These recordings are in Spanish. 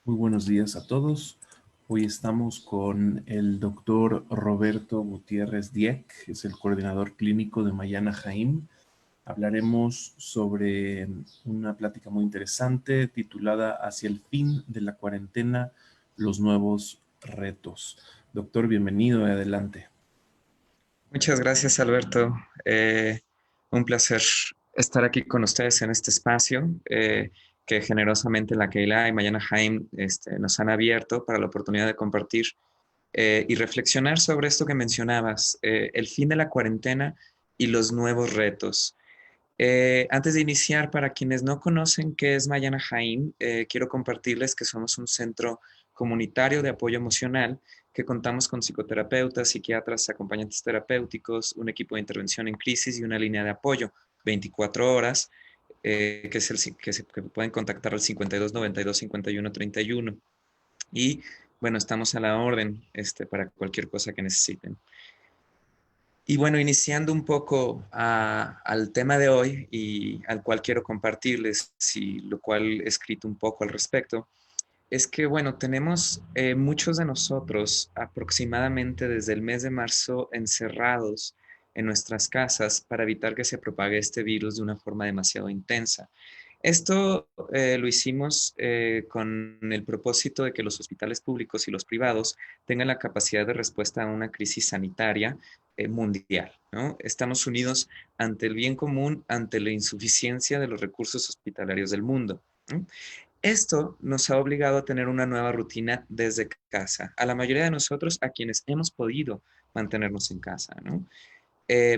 Muy buenos días a todos. Hoy estamos con el doctor Roberto Gutiérrez Dieck, que es el coordinador clínico de Mayana Jaim. Hablaremos sobre una plática muy interesante titulada Hacia el fin de la cuarentena, los nuevos retos. Doctor, bienvenido y adelante. Muchas gracias, Alberto. Un placer estar aquí con ustedes en este espacio que generosamente la Keilah y Mayana Jaim nos han abierto para la oportunidad de compartir y reflexionar sobre esto que mencionabas, el fin de la cuarentena y los nuevos retos. Antes de iniciar, para quienes no conocen qué es Mayana Jaim, quiero compartirles que somos un centro comunitario de apoyo emocional que contamos con psicoterapeutas, psiquiatras, acompañantes terapéuticos, un equipo de intervención en crisis y una línea de apoyo 24 horas, que pueden contactar al 52 92 51 31. Y bueno, estamos a la orden para cualquier cosa que necesiten. Y bueno, iniciando un poco al tema de hoy y al cual quiero compartirles, y lo cual he escrito un poco al respecto, es que, bueno, tenemos muchos de nosotros aproximadamente desde el mes de marzo encerrados en nuestras casas para evitar que se propague este virus de una forma demasiado intensa. Esto lo hicimos con el propósito de que los hospitales públicos y los privados tengan la capacidad de respuesta a una crisis sanitaria mundial, ¿no? Estamos unidos ante el bien común, ante la insuficiencia de los recursos hospitalarios del mundo, ¿no? Esto nos ha obligado a tener una nueva rutina desde casa, a la mayoría de nosotros, a quienes hemos podido mantenernos en casa, ¿no?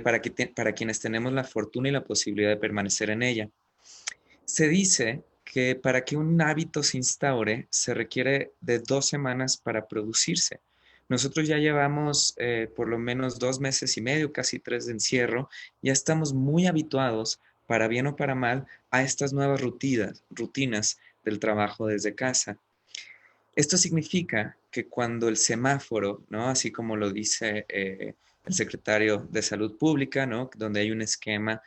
Para quienes tenemos la fortuna y la posibilidad de permanecer en ella. Se dice que para que un hábito se instaure se requiere de 2 semanas para producirse. Nosotros ya llevamos por lo menos 2 meses y medio, casi 3 de encierro, ya estamos muy habituados, para bien o para mal, a estas nuevas rutinas del trabajo desde casa. Esto significa que cuando el semáforo, ¿no? Así como lo dice el secretario de Salud Pública, ¿no? Donde hay un esquema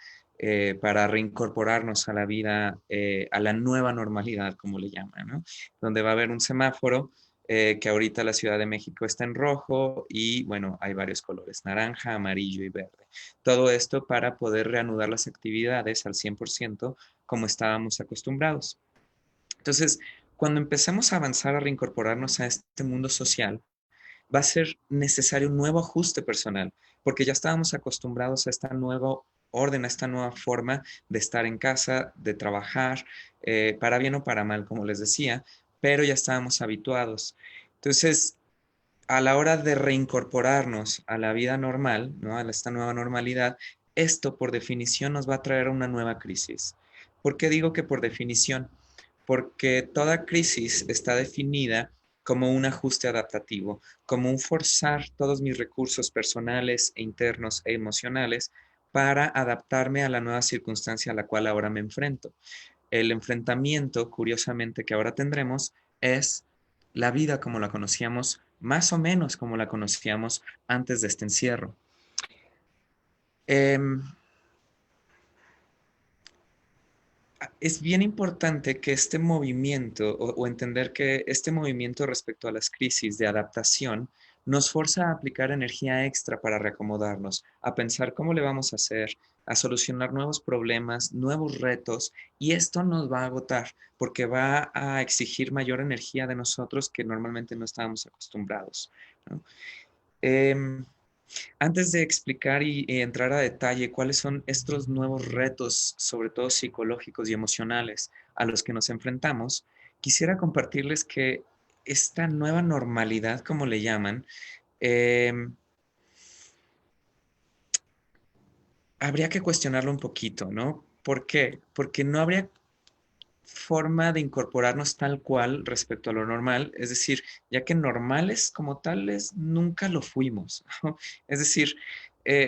para reincorporarnos a la vida, a la nueva normalidad, como le llaman, ¿no? Donde va a haber un semáforo que ahorita la Ciudad de México está en rojo y, bueno, hay varios colores, naranja, amarillo y verde. Todo esto para poder reanudar las actividades al 100% como estábamos acostumbrados. Entonces, cuando empezamos a avanzar, a reincorporarnos a este mundo social, va a ser necesario un nuevo ajuste personal, porque ya estábamos acostumbrados a esta nueva orden, a esta nueva forma de estar en casa, de trabajar, para bien o para mal, como les decía, pero ya estábamos habituados. Entonces, a la hora de reincorporarnos a la vida normal, ¿no? A esta nueva normalidad, esto por definición nos va a traer una nueva crisis. ¿Por qué digo que por definición? Porque toda crisis está definida como un ajuste adaptativo, como un forzar todos mis recursos personales e internos e emocionales para adaptarme a la nueva circunstancia a la cual ahora me enfrento. El enfrentamiento, curiosamente, que ahora tendremos es la vida como la conocíamos, más o menos como la conocíamos antes de este encierro. Em, es bien importante que este movimiento o entender que este movimiento respecto a las crisis de adaptación nos forza a aplicar energía extra para reacomodarnos, a pensar cómo le vamos a hacer, a solucionar nuevos problemas, nuevos retos, y esto nos va a agotar porque va a exigir mayor energía de nosotros que normalmente no estábamos acostumbrados, ¿no? Em, Antes de explicar y entrar a detalle cuáles son estos nuevos retos, sobre todo psicológicos y emocionales, a los que nos enfrentamos, quisiera compartirles que esta nueva normalidad, como le llaman, eh, habría que cuestionarlo un poquito, ¿no? ¿Por qué? Porque no habría forma de incorporarnos tal cual respecto a lo normal, es decir, ya que normales como tales nunca lo fuimos, ¿no? Es decir,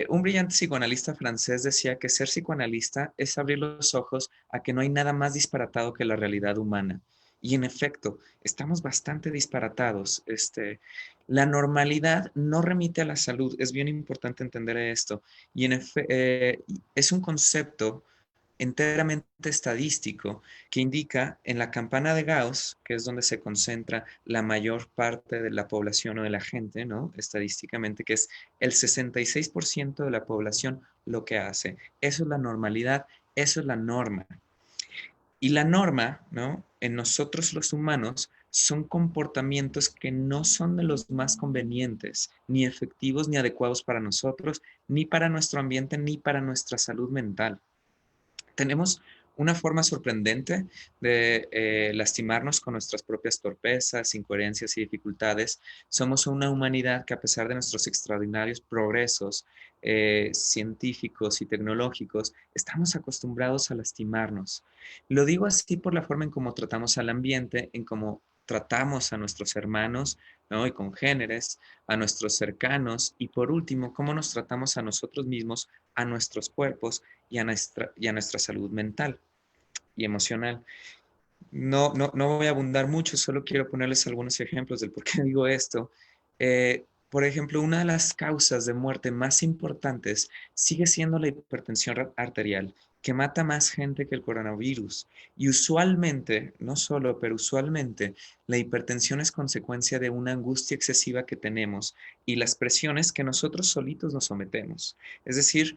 un brillante psicoanalista francés decía que ser psicoanalista es abrir los ojos a que no hay nada más disparatado que la realidad humana. Y en efecto, estamos bastante disparatados. La normalidad no remite a la salud, es bien importante entender esto. Y es un concepto enteramente estadístico que indica en la campana de Gauss, que es donde se concentra la mayor parte de la población o de la gente, ¿no? Estadísticamente, que es el 66% de la población lo que hace. Eso es la normalidad, eso es la norma. Y la norma, ¿no? En nosotros los humanos son comportamientos que no son de los más convenientes, ni efectivos, ni adecuados para nosotros, ni para nuestro ambiente, ni para nuestra salud mental. Tenemos una forma sorprendente de lastimarnos con nuestras propias torpezas, incoherencias y dificultades. Somos una humanidad que a pesar de nuestros extraordinarios progresos científicos y tecnológicos, estamos acostumbrados a lastimarnos. Lo digo así por la forma en cómo tratamos al ambiente, en cómo tratamos a nuestros hermanos, ¿no? Y congéneres, a nuestros cercanos y por último, cómo nos tratamos a nosotros mismos, a nuestros cuerpos y a nuestra salud mental y emocional. No voy a abundar mucho, solo quiero ponerles algunos ejemplos del por qué digo esto. Por ejemplo, una de las causas de muerte más importantes sigue siendo la hipertensión arterial, que mata más gente que el coronavirus. Y usualmente, no solo, pero usualmente, la hipertensión es consecuencia de una angustia excesiva que tenemos y las presiones que nosotros solitos nos sometemos. Es decir,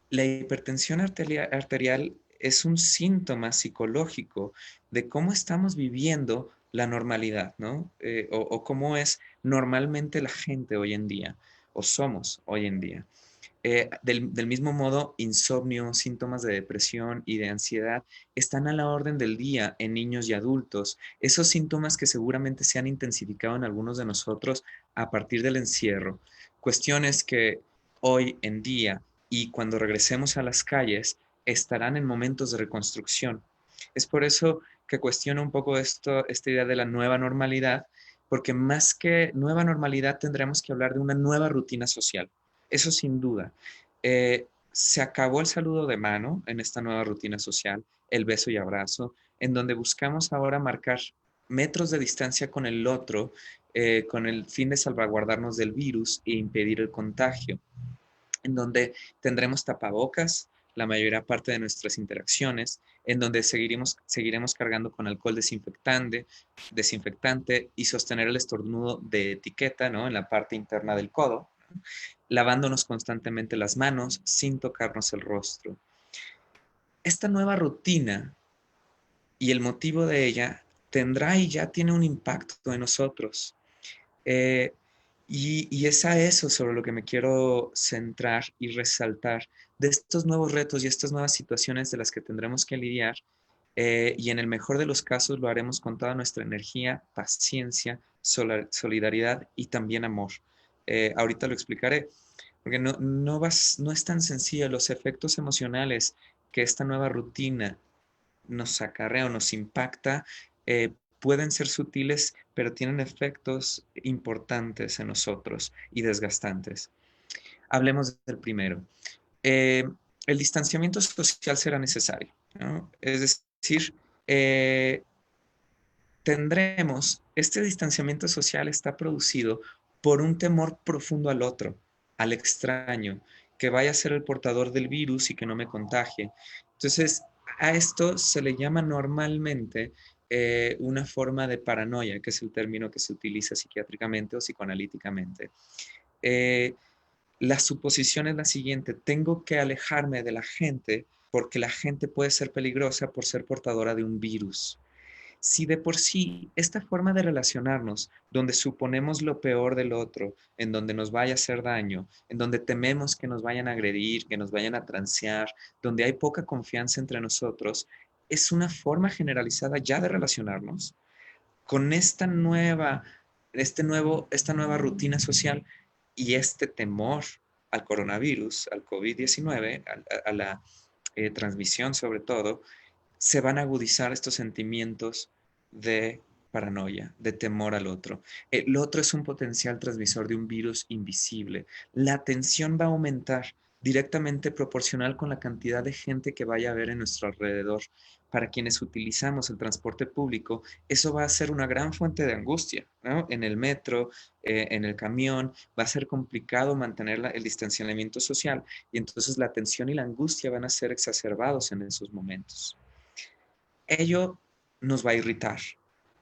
la hipertensión arterial es un síntoma psicológico de cómo estamos viviendo la normalidad, ¿no? O cómo es normalmente la gente hoy en día, o somos hoy en día. Del mismo modo, insomnio, síntomas de depresión y de ansiedad están a la orden del día en niños y adultos. Esos síntomas que seguramente se han intensificado en algunos de nosotros a partir del encierro. Cuestiones que hoy en día y cuando regresemos a las calles estarán en momentos de reconstrucción. Es por eso que cuestiono un poco esta idea de la nueva normalidad, porque más que nueva normalidad tendremos que hablar de una nueva rutina social. Eso sin duda. Se acabó el saludo de mano en esta nueva rutina social, el beso y abrazo, en donde buscamos ahora marcar metros de distancia con el otro, con el fin de salvaguardarnos del virus e impedir el contagio, en donde tendremos tapabocas la mayor parte de nuestras interacciones, en donde seguiremos cargando con alcohol desinfectante y sostener el estornudo de etiqueta, ¿no? En la parte interna del codo, ¿no? Lavándonos constantemente las manos sin tocarnos el rostro. Esta nueva rutina y el motivo de ella tendrá y ya tiene un impacto en nosotros. Eh, y es a eso sobre lo que me quiero centrar y resaltar de estos nuevos retos y estas nuevas situaciones de las que tendremos que lidiar. Y en el mejor de los casos lo haremos con toda nuestra energía, paciencia, solidaridad y también amor. Ahorita lo explicaré, porque no es tan sencillo. Los efectos emocionales que esta nueva rutina nos acarrea o nos impacta, pueden ser sutiles, pero tienen efectos importantes en nosotros y desgastantes. Hablemos del primero. Eh, el distanciamiento social será necesario, ¿no? Es decir, este distanciamiento social está producido por un temor profundo al otro, al extraño, que vaya a ser el portador del virus y que no me contagie. Entonces, a esto se le llama normalmente una forma de paranoia, que es el término que se utiliza psiquiátricamente o psicoanalíticamente. Eh, la suposición es la siguiente: tengo que alejarme de la gente porque la gente puede ser peligrosa por ser portadora de un virus. Si de por sí esta forma de relacionarnos, donde suponemos lo peor del otro, en donde nos vaya a hacer daño, en donde tememos que nos vayan a agredir, que nos vayan a transear, donde hay poca confianza entre nosotros, es una forma generalizada ya de relacionarnos, con esta nueva rutina social y este temor al coronavirus, al COVID-19, a la transmisión sobre todo, se van a agudizar estos sentimientos de paranoia, de temor al otro. El otro es un potencial transmisor de un virus invisible. La tensión va a aumentar directamente proporcional con la cantidad de gente que vaya a haber en nuestro alrededor. Para quienes utilizamos el transporte público, eso va a ser una gran fuente de angustia, ¿no? En el metro, en el camión, va a ser complicado mantener el distanciamiento social y entonces la tensión y la angustia van a ser exacerbados en esos momentos. Ello nos va a irritar,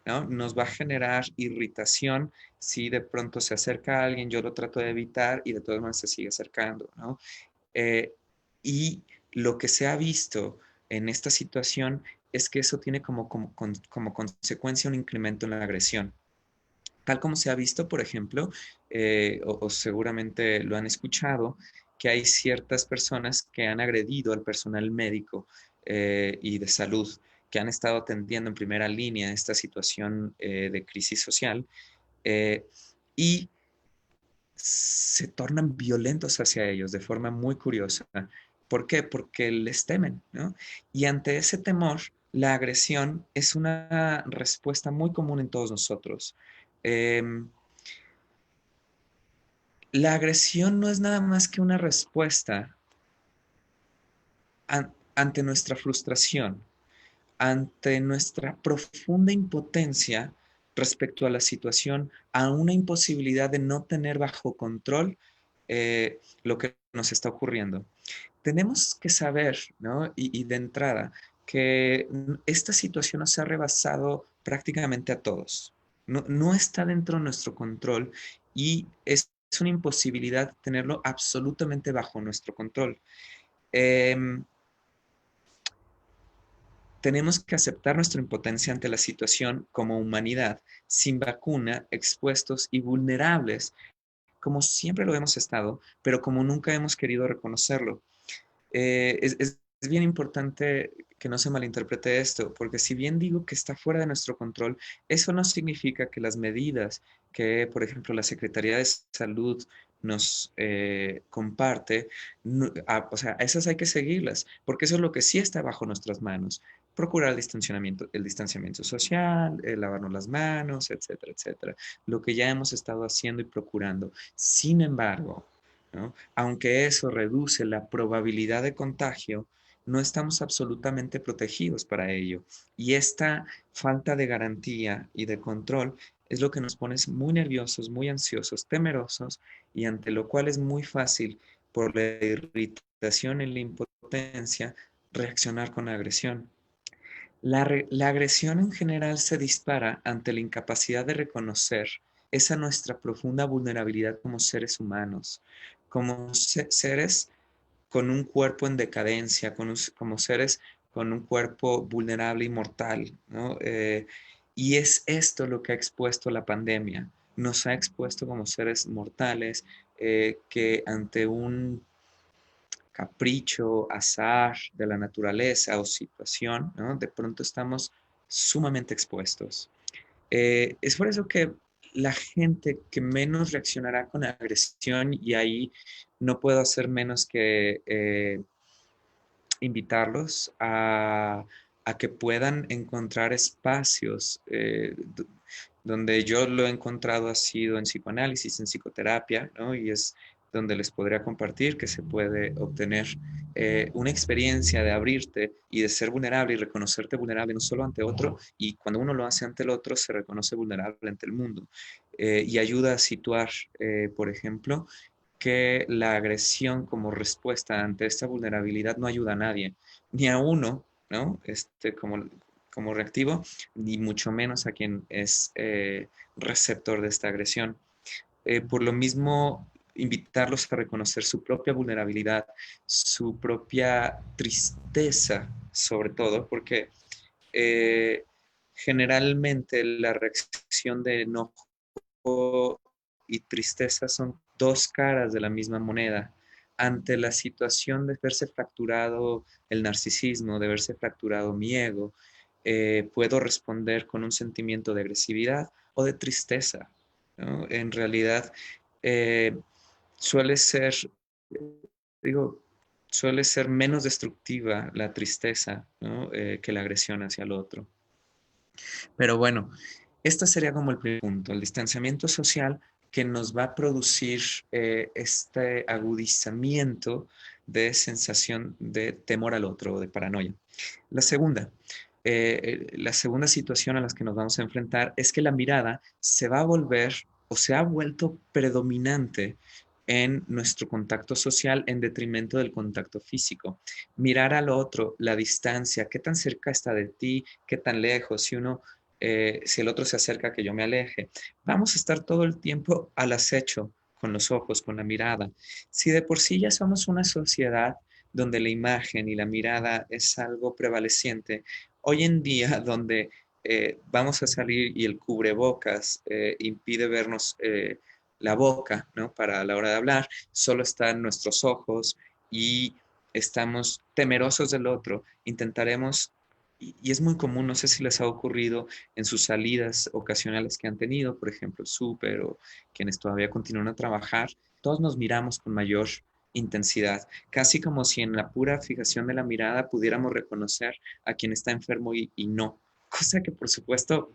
¿no? Nos va a generar irritación si de pronto se acerca a alguien, yo lo trato de evitar y de todas maneras se sigue acercando, ¿no? Eh, y lo que se ha visto en esta situación es que eso tiene como consecuencia un incremento en la agresión. Tal como se ha visto, por ejemplo, o seguramente lo han escuchado, que hay ciertas personas que han agredido al personal médico y de salud, que han estado atendiendo en primera línea esta situación de crisis social eh, y se tornan violentos hacia ellos de forma muy curiosa. ¿Por qué? Porque les temen, ¿no? Y ante ese temor, la agresión es una respuesta muy común en todos nosotros. Em, la agresión no es nada más que una respuesta ante nuestra frustración, ante nuestra profunda impotencia respecto a la situación, a una imposibilidad de no tener bajo control lo que nos está ocurriendo. Tenemos que saber, ¿no? Y de entrada, que esta situación nos ha rebasado prácticamente a todos. No, no está dentro de nuestro control y es una imposibilidad tenerlo absolutamente bajo nuestro control. Em, Tenemos que aceptar nuestra impotencia ante la situación como humanidad, sin vacuna, expuestos y vulnerables, como siempre lo hemos estado, pero como nunca hemos querido reconocerlo. Es bien importante que no se malinterprete esto, porque si bien digo que está fuera de nuestro control, eso no significa que las medidas que, por ejemplo, la Secretaría de Salud nos comparte, o sea, esas hay que seguirlas, porque eso es lo que sí está bajo nuestras manos. Procurar el distanciamiento social, lavarnos las manos, etcétera, etcétera. Lo que ya hemos estado haciendo y procurando. Sin embargo, ¿no? Aunque eso reduce la probabilidad de contagio, no estamos absolutamente protegidos para ello. Y esta falta de garantía y de control es lo que nos pone muy nerviosos, muy ansiosos, temerosos y ante lo cual es muy fácil por la irritación y la impotencia reaccionar con agresión. La agresión en general se dispara ante la incapacidad de reconocer esa nuestra profunda vulnerabilidad como seres humanos, como seres con un cuerpo en decadencia, como seres con un cuerpo vulnerable y mortal, ¿no? Y es esto lo que ha expuesto la pandemia. Nos ha expuesto como seres mortales que ante un capricho, azar de la naturaleza o situación, ¿no? De pronto estamos sumamente expuestos. Es por eso que la gente que menos reaccionará con agresión, y ahí no puedo hacer menos que invitarlos a que puedan encontrar espacios donde yo lo he encontrado ha sido en psicoanálisis, en psicoterapia, ¿no? Y es donde les podría compartir que se puede obtener una experiencia de abrirte y de ser vulnerable y reconocerte vulnerable no solo ante otro, y cuando uno lo hace ante el otro se reconoce vulnerable ante el mundo. Y ayuda a situar, por ejemplo, que la agresión como respuesta ante esta vulnerabilidad no ayuda a nadie, ni a uno, ¿no? Como reactivo, ni mucho menos a quien es receptor de esta agresión. Por lo mismo, invitarlos a reconocer su propia vulnerabilidad, su propia tristeza, sobre todo, porque eh, generalmente la reacción de enojo y tristeza son dos caras de la misma moneda. Ante la situación de verse fracturado el narcisismo, de verse fracturado mi ego, puedo responder con un sentimiento de agresividad o de tristeza, ¿no? En realidad, eh, suele ser, digo, suele ser menos destructiva la tristeza, ¿no? Que la agresión hacia el otro. Pero bueno, este sería como el primer punto, el distanciamiento social que nos va a producir este agudizamiento de sensación de temor al otro o de paranoia. La segunda, la segunda situación a la que nos vamos a enfrentar es que la mirada se va a volver o se ha vuelto predominante en nuestro contacto social en detrimento del contacto físico. Mirar al otro, la distancia, qué tan cerca está de ti, qué tan lejos, si el otro se acerca, que yo me aleje. Vamos a estar todo el tiempo al acecho con los ojos, con la mirada. Si de por sí ya somos una sociedad donde la imagen y la mirada es algo prevaleciente, hoy en día donde vamos a salir y el cubrebocas impide vernos la boca, ¿no? Para la hora de hablar, solo están nuestros ojos y estamos temerosos del otro, intentaremos, y es muy común, no sé si les ha ocurrido en sus salidas ocasionales que han tenido, por ejemplo, el súper o quienes todavía continúan a trabajar, todos nos miramos con mayor intensidad, casi como si en la pura fijación de la mirada pudiéramos reconocer a quien está enfermo y no, cosa que por supuesto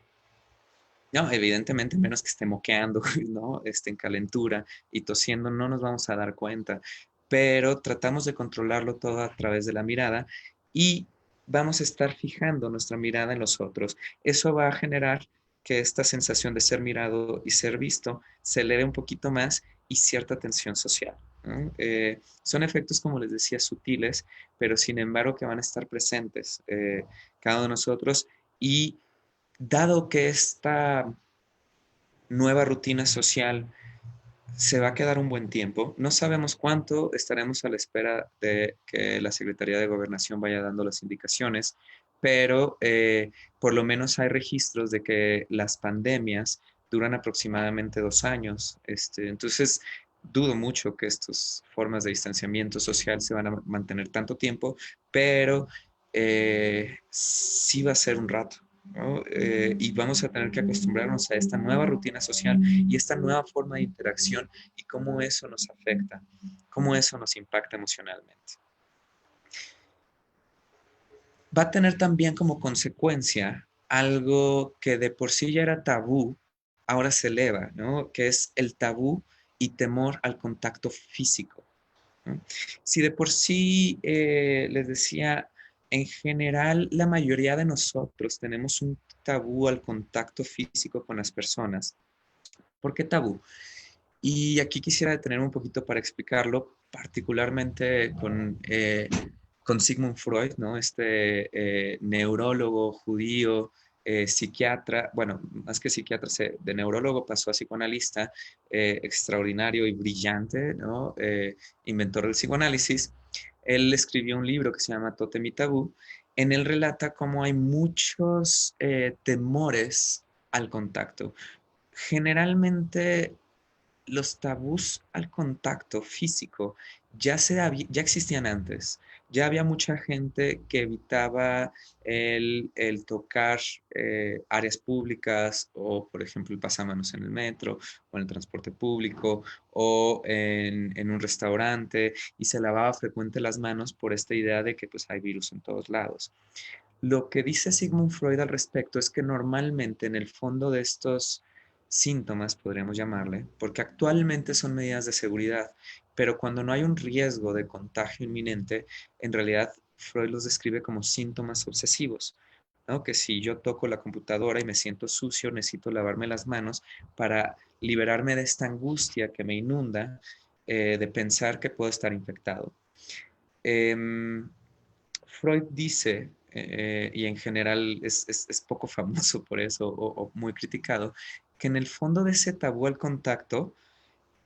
no, evidentemente, menos que esté moqueando, ¿no? Esté en calentura y tosiendo, no nos vamos a dar cuenta, pero tratamos de controlarlo todo a través de la mirada y vamos a estar fijando nuestra mirada en los otros. Eso va a generar que esta sensación de ser mirado y ser visto se eleve un poquito más y cierta tensión social, ¿no? Son efectos, como les decía, sutiles, pero sin embargo que van a estar presentes cada uno de nosotros y dado que esta nueva rutina social se va a quedar un buen tiempo, no sabemos cuánto, estaremos a la espera de que la Secretaría de Gobernación vaya dando las indicaciones, pero por lo menos hay registros de que las pandemias duran aproximadamente 2 años. Entonces, dudo mucho que estas formas de distanciamiento social se van a mantener tanto tiempo, pero sí va a ser un rato, ¿no? Y vamos a tener que acostumbrarnos a esta nueva rutina social y esta nueva forma de interacción y cómo eso nos afecta, cómo eso nos impacta emocionalmente. Va a tener también como consecuencia algo que de por sí ya era tabú, ahora se eleva, ¿no? Que es el tabú y temor al contacto físico, ¿no? Si de por sí, les decía, en general la mayoría de nosotros tenemos un tabú al contacto físico con las personas. ¿Por qué tabú? Y aquí quisiera detenerme un poquito para explicarlo, particularmente con Sigmund Freud, ¿no? Neurólogo judío, psiquiatra, bueno, más que psiquiatra, de neurólogo pasó a psicoanalista, extraordinario y brillante, ¿no? Inventor del psicoanálisis. Él escribió un libro que se llama Tótem y Tabú. En él relata cómo hay muchos temores al contacto. Generalmente los tabús al contacto físico ya existían antes. Ya había mucha gente que evitaba el tocar áreas públicas o, por ejemplo, el pasamanos en el metro o en el transporte público o en un restaurante y se lavaba frecuente las manos por esta idea de que pues, hay virus en todos lados. Lo que dice Sigmund Freud al respecto es que normalmente en el fondo de estos síntomas, podríamos llamarle, porque actualmente son medidas de seguridad, pero cuando no hay un riesgo de contagio inminente, en realidad Freud los describe como síntomas obsesivos, ¿no? Que si yo toco la computadora y me siento sucio, necesito lavarme las manos para liberarme de esta angustia que me inunda de pensar que puedo estar infectado. Em, Freud dice, y en general es poco famoso por eso o muy criticado, que en el fondo de ese tabú al contacto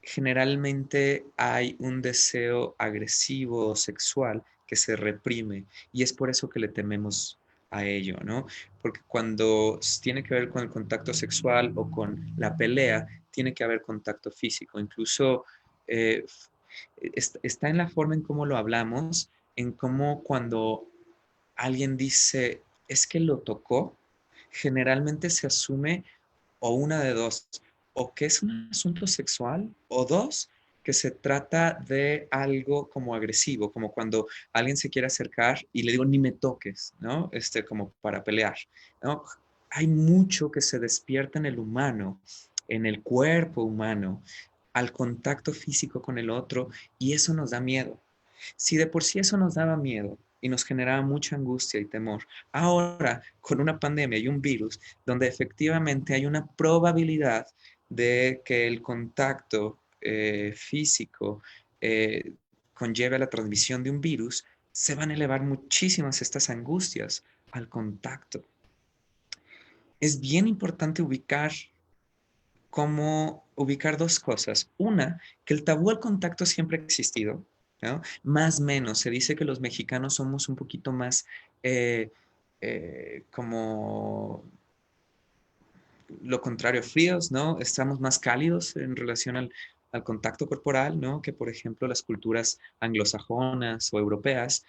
generalmente hay un deseo agresivo o sexual que se reprime y es por eso que le tememos a ello, ¿no? Porque cuando tiene que ver con el contacto sexual o con la pelea, tiene que haber contacto físico. Incluso eh, está en la forma en cómo lo hablamos, en cómo cuando alguien dice, es que lo tocó, generalmente se asume o una de dos, o que es un asunto sexual, o dos, que se trata de algo como agresivo, como cuando alguien se quiere acercar y le digo, ni me toques, ¿no? Como para pelear, ¿no? Hay mucho que se despierta en el humano, en el cuerpo humano, al contacto físico con el otro, y eso nos da miedo. Si de por sí eso nos daba miedo, y nos generaba mucha angustia y temor. Ahora, con una pandemia y un virus, donde efectivamente hay una probabilidad de que el contacto físico conlleve a la transmisión de un virus, se van a elevar muchísimas estas angustias al contacto. Es bien importante ubicar dos cosas. Una, que el tabú al contacto siempre ha existido, ¿no? Más o menos, se dice que los mexicanos somos un poquito más eh, como lo contrario, fríos, ¿no? Estamos más cálidos en relación al contacto corporal, ¿no? Que por ejemplo las culturas anglosajonas o europeas.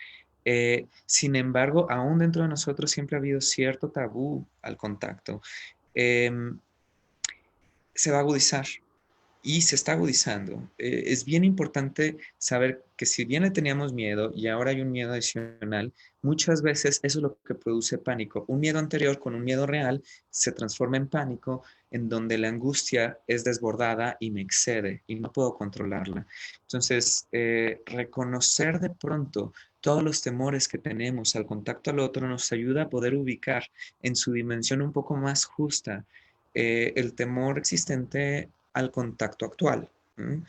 Sin embargo, aún dentro de nosotros siempre ha habido cierto tabú al contacto. Em, Se va a agudizar y se está agudizando. Es bien importante saber que si bien le teníamos miedo y ahora hay un miedo adicional, muchas veces eso es lo que produce pánico. Un miedo anterior con un miedo real se transforma en pánico, en donde la angustia es desbordada y me excede y no puedo controlarla. Entonces, reconocer de pronto todos los temores que tenemos al contacto al otro nos ayuda a poder ubicar en su dimensión un poco más justa el temor existente al contacto actual, ¿m?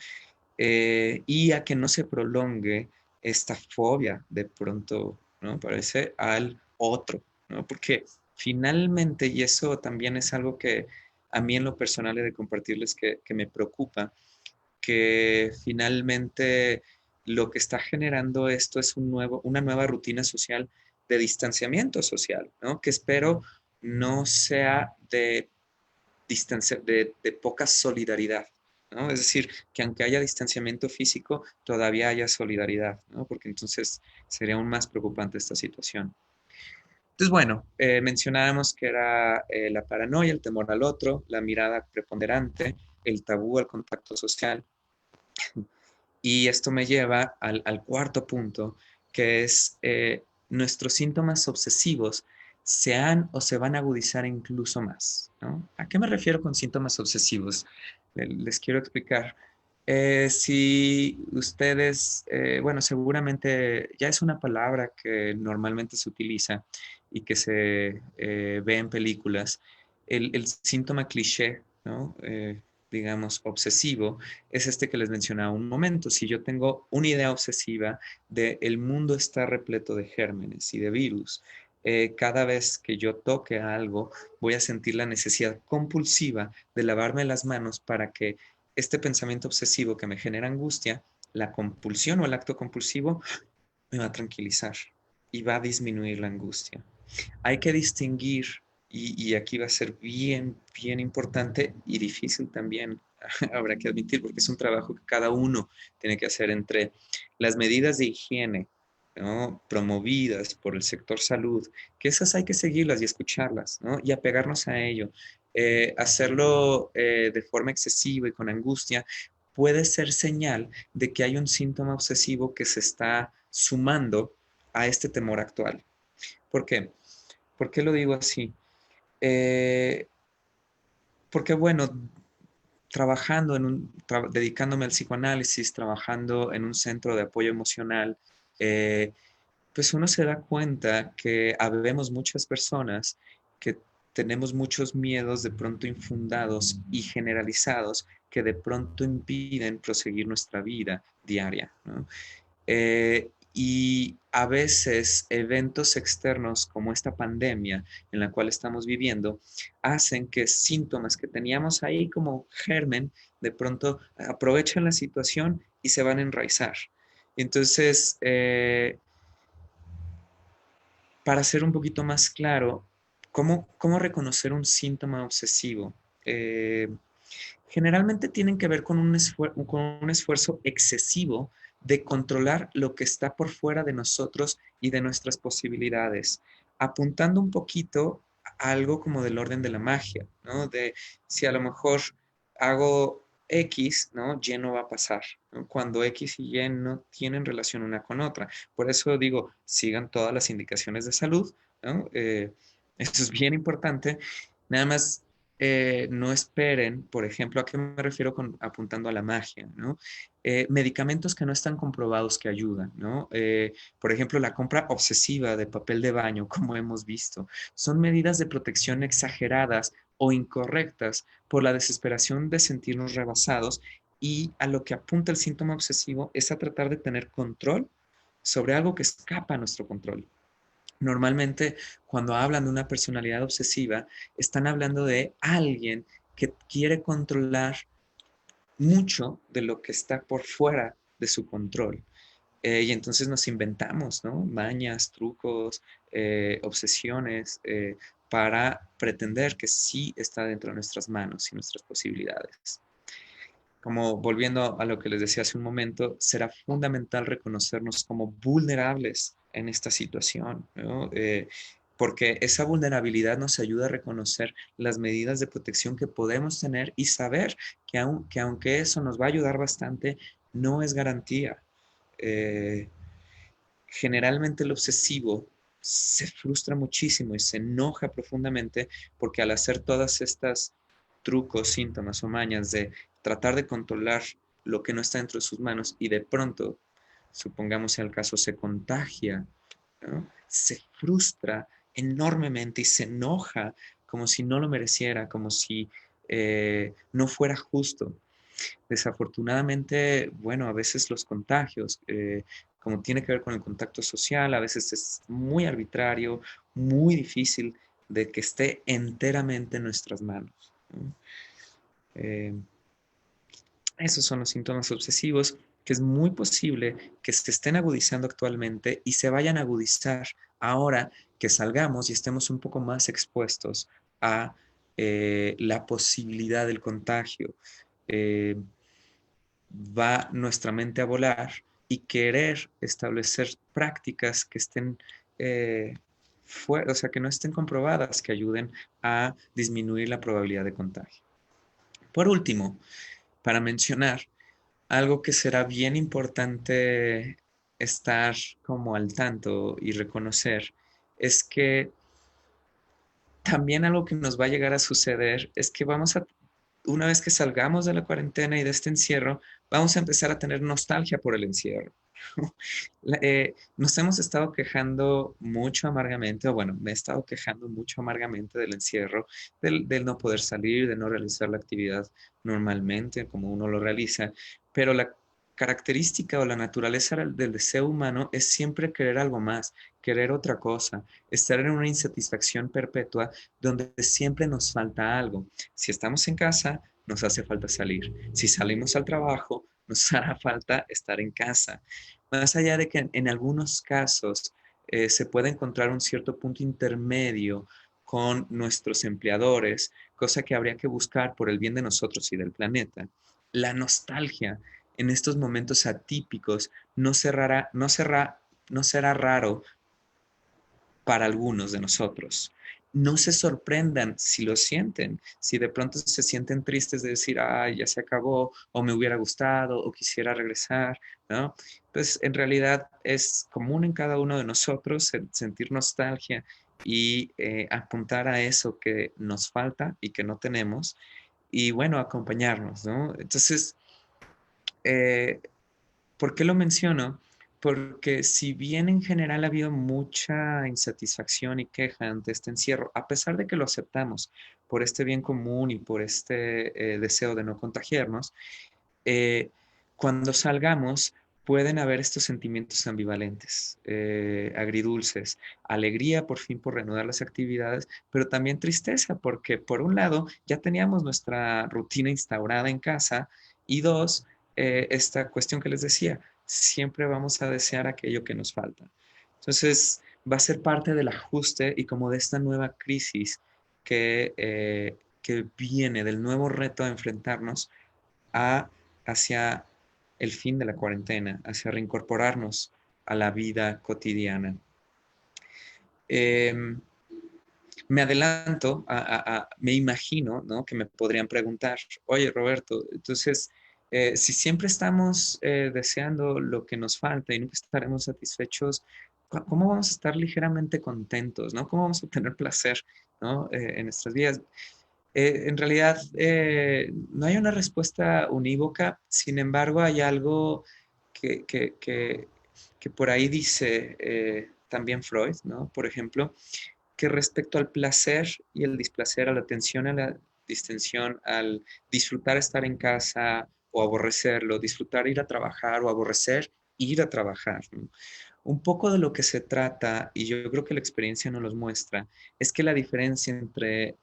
Y a que no se prolongue esta fobia de pronto, ¿no? Parece al otro, ¿no? Porque finalmente, y eso también es algo que a mí en lo personal he de compartirles que me preocupa, que finalmente lo que está generando esto es una nueva rutina social de distanciamiento social, ¿no? Que espero no sea de de poca solidaridad, ¿no? Es decir, que aunque haya distanciamiento físico, todavía haya solidaridad, ¿no? Porque entonces sería aún más preocupante esta situación. Entonces, bueno, mencionábamos que era la paranoia, el temor al otro, la mirada preponderante, el tabú al contacto social. Y esto me lleva al cuarto punto, que es nuestros síntomas obsesivos se han o se van a agudizar incluso más, ¿no? ¿A qué me refiero con síntomas obsesivos? Les quiero explicar. Si ustedes, bueno, seguramente ya es una palabra que normalmente se utiliza y que se ve en películas, el síntoma cliché, ¿no? Digamos, obsesivo, es este que les mencionaba un momento. Si yo tengo una idea obsesiva de el mundo está repleto de gérmenes y de virus, cada vez que yo toque algo, voy a sentir la necesidad compulsiva de lavarme las manos para que este pensamiento obsesivo que me genera angustia, la compulsión o el acto compulsivo, me va a tranquilizar y va a disminuir la angustia. Hay que distinguir, y aquí va a ser bien, bien importante y difícil también, habrá que admitir, porque es un trabajo que cada uno tiene que hacer entre las medidas de higiene, ¿no? Promovidas por el sector salud, que esas hay que seguirlas y escucharlas, ¿no? Y apegarnos a ello. Hacerlo de forma excesiva y con angustia puede ser señal de que hay un síntoma obsesivo que se está sumando a este temor actual. ¿Por qué? ¿Por qué lo digo así? Eh, Porque, bueno, dedicándome al psicoanálisis, trabajando en un centro de apoyo emocional, eh, pues uno se da cuenta que habemos muchas personas que tenemos muchos miedos de pronto infundados y generalizados que de pronto impiden proseguir nuestra vida diaria, ¿no? Y a veces eventos externos como esta pandemia en la cual estamos viviendo hacen que síntomas que teníamos ahí como germen de pronto aprovechen la situación y se van a enraizar. Entonces, para ser un poquito más claro, ¿cómo reconocer un síntoma obsesivo? Eh, Generalmente tienen que ver con con un esfuerzo excesivo de controlar lo que está por fuera de nosotros y de nuestras posibilidades, apuntando un poquito a algo como del orden de la magia, ¿no? De si a lo mejor hago X, ¿no? Y no va a pasar, ¿no? Cuando X y Y no tienen relación una con otra. Por eso digo, sigan todas las indicaciones de salud, ¿no? Eso es bien importante. Nada más no esperen, por ejemplo, ¿a qué me refiero con apuntando a la magia, ¿no? Medicamentos que no están comprobados que ayudan, ¿no? Por ejemplo, la compra obsesiva de papel de baño, como hemos visto, son medidas de protección exageradas o incorrectas por la desesperación de sentirnos rebasados, y a lo que apunta el síntoma obsesivo es a tratar de tener control sobre algo que escapa a nuestro control. Normalmente, cuando hablan de una personalidad obsesiva, están hablando de alguien que quiere controlar mucho de lo que está por fuera de su control. Y entonces nos inventamos, ¿no? Mañas, trucos, obsesiones, para pretender que sí está dentro de nuestras manos y nuestras posibilidades. Como volviendo a lo que les decía hace un momento, será fundamental reconocernos como vulnerables en esta situación, ¿no? Porque esa vulnerabilidad nos ayuda a reconocer las medidas de protección que podemos tener y saber que aunque eso nos va a ayudar bastante, no es garantía. Eh, Generalmente el obsesivo se frustra muchísimo y se enoja profundamente porque al hacer todas estas trucos, síntomas o mañas de tratar de controlar lo que no está dentro de sus manos y de pronto, supongamos sea el caso, se contagia, ¿no? Se frustra enormemente y se enoja como si no lo mereciera, como si no fuera justo. Desafortunadamente, bueno, a veces los contagios, como tiene que ver con el contacto social, a veces es muy arbitrario, muy difícil de que esté enteramente en nuestras manos, ¿no? Eh, Esos son los síntomas obsesivos que es muy posible que se estén agudizando actualmente y se vayan a agudizar ahora que salgamos y estemos un poco más expuestos a la posibilidad del contagio. Eh, Va nuestra mente a volar y querer establecer prácticas que estén fuera, o sea, que no estén comprobadas, que ayuden a disminuir la probabilidad de contagio. Por último, para mencionar algo que será bien importante estar como al tanto y reconocer, es que también algo que nos va a llegar a suceder es que una vez que salgamos de la cuarentena y de este encierro, vamos a empezar a tener nostalgia por el encierro. Nos hemos estado quejando mucho amargamente, o bueno, me he estado quejando mucho amargamente del encierro, del no poder salir, de no realizar la actividad normalmente como uno lo realiza, pero la característica o la naturaleza del deseo humano es siempre querer algo más, querer otra cosa, estar en una insatisfacción perpetua donde siempre nos falta algo. Si estamos en casa, nos hace falta salir. Si salimos al trabajo, nos hará falta estar en casa. Más allá de que en algunos casos se puede encontrar un cierto punto intermedio con nuestros empleadores, cosa que habría que buscar por el bien de nosotros y del planeta. La nostalgia en estos momentos atípicos no será raro para algunos de nosotros. No se sorprendan si lo sienten, si de pronto se sienten tristes de decir, ay, ya se acabó, o me hubiera gustado, o quisiera regresar, ¿no? Pues en realidad es común en cada uno de nosotros sentir nostalgia y apuntar a eso que nos falta y que no tenemos, y bueno, acompañarnos, ¿no? Entonces, eh, ¿por qué lo menciono? Porque si bien en general ha habido mucha insatisfacción y queja ante este encierro, a pesar de que lo aceptamos por este bien común y por este deseo de no contagiarnos, eh, cuando salgamos pueden haber estos sentimientos ambivalentes, agridulces, alegría por fin por reanudar las actividades, pero también tristeza porque por un lado ya teníamos nuestra rutina instaurada en casa y dos, esta cuestión que les decía, siempre vamos a desear aquello que nos falta. Entonces va a ser parte del ajuste y como de esta nueva crisis que viene, del nuevo reto a enfrentarnos a, hacia el fin de la cuarentena, hacia reincorporarnos a la vida cotidiana. Eh, Me adelanto, me imagino, ¿no? Que me podrían preguntar, oye Roberto, entonces, si siempre estamos deseando lo que nos falta y nunca estaremos satisfechos, ¿cómo vamos a estar ligeramente contentos, ¿no? ¿Cómo vamos a tener placer, ¿no? En nuestras vidas. En realidad, no hay una respuesta unívoca, sin embargo, hay algo que, que, que, que por ahí dice también Freud, ¿no? Por ejemplo, que respecto al placer y el displacer, a la tensión, a la distensión, al disfrutar estar en casa o aborrecerlo, disfrutar ir a trabajar o aborrecer ir a trabajar, ¿no? Un poco de lo que se trata, y yo creo que la experiencia nos los muestra, es que la diferencia entre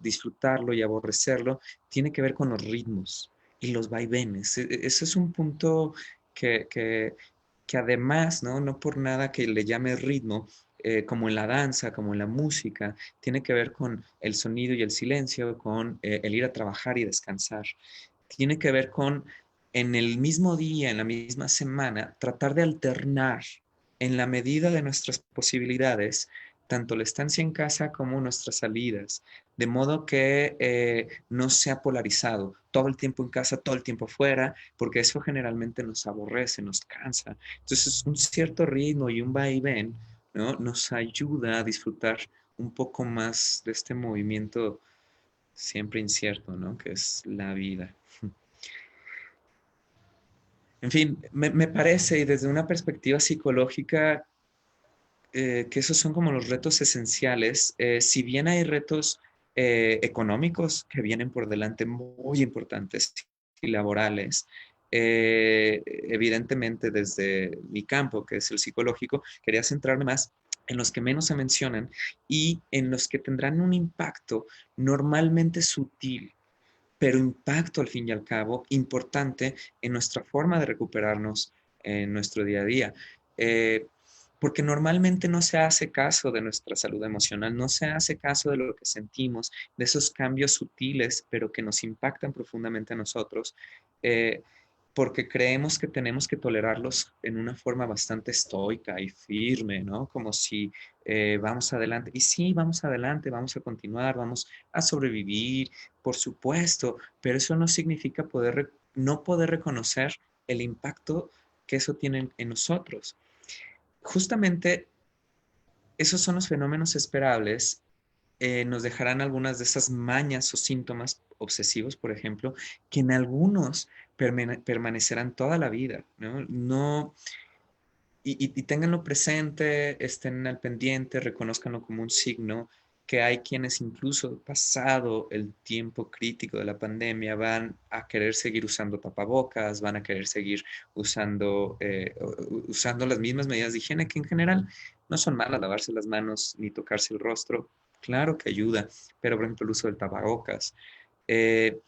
disfrutarlo y aborrecerlo tiene que ver con los ritmos y los vaivenes. Ese es un punto que, que, que además, ¿no? No por nada que le llame ritmo, como en la danza, como en la música, tiene que ver con el sonido y el silencio, con el ir a trabajar y descansar. Tiene que ver con en el mismo día, en la misma semana, tratar de alternar en la medida de nuestras posibilidades, tanto la estancia en casa como nuestras salidas, de modo que no sea polarizado, todo el tiempo en casa, todo el tiempo fuera, porque eso generalmente nos aborrece, nos cansa. Entonces, un cierto ritmo y un vaivén, ¿no? Nos ayuda a disfrutar un poco más de este movimiento siempre incierto, ¿no? Que es la vida. En fin, me parece, y desde una perspectiva psicológica, que esos son como los retos esenciales. Si bien hay retos económicos que vienen por delante muy importantes y laborales, evidentemente desde mi campo, que es el psicológico, quería centrarme más en los que menos se mencionan y en los que tendrán un impacto normalmente sutil, pero impacto al fin y al cabo importante en nuestra forma de recuperarnos en nuestro día a día. Eh, Porque normalmente no se hace caso de nuestra salud emocional, no se hace caso de lo que sentimos, de esos cambios sutiles, pero que nos impactan profundamente a nosotros, eh, porque creemos que tenemos que tolerarlos en una forma bastante estoica y firme, ¿no? Como si vamos adelante. Y sí, vamos adelante, vamos a continuar, vamos a sobrevivir, por supuesto, pero eso no significa no poder reconocer el impacto que eso tiene en nosotros. Justamente esos son los fenómenos esperables. Nos dejarán algunas de esas mañas o síntomas obsesivos, por ejemplo, que en algunos permanecerán toda la vida, ¿no? Y ténganlo presente, estén al pendiente, reconózcanlo como un signo, que hay quienes incluso pasado el tiempo crítico de la pandemia van a querer seguir usando tapabocas, van a querer seguir usando las mismas medidas de higiene, que en general no son malas, lavarse las manos ni tocarse el rostro, claro que ayuda, pero por ejemplo el uso del tapabocas. Eh,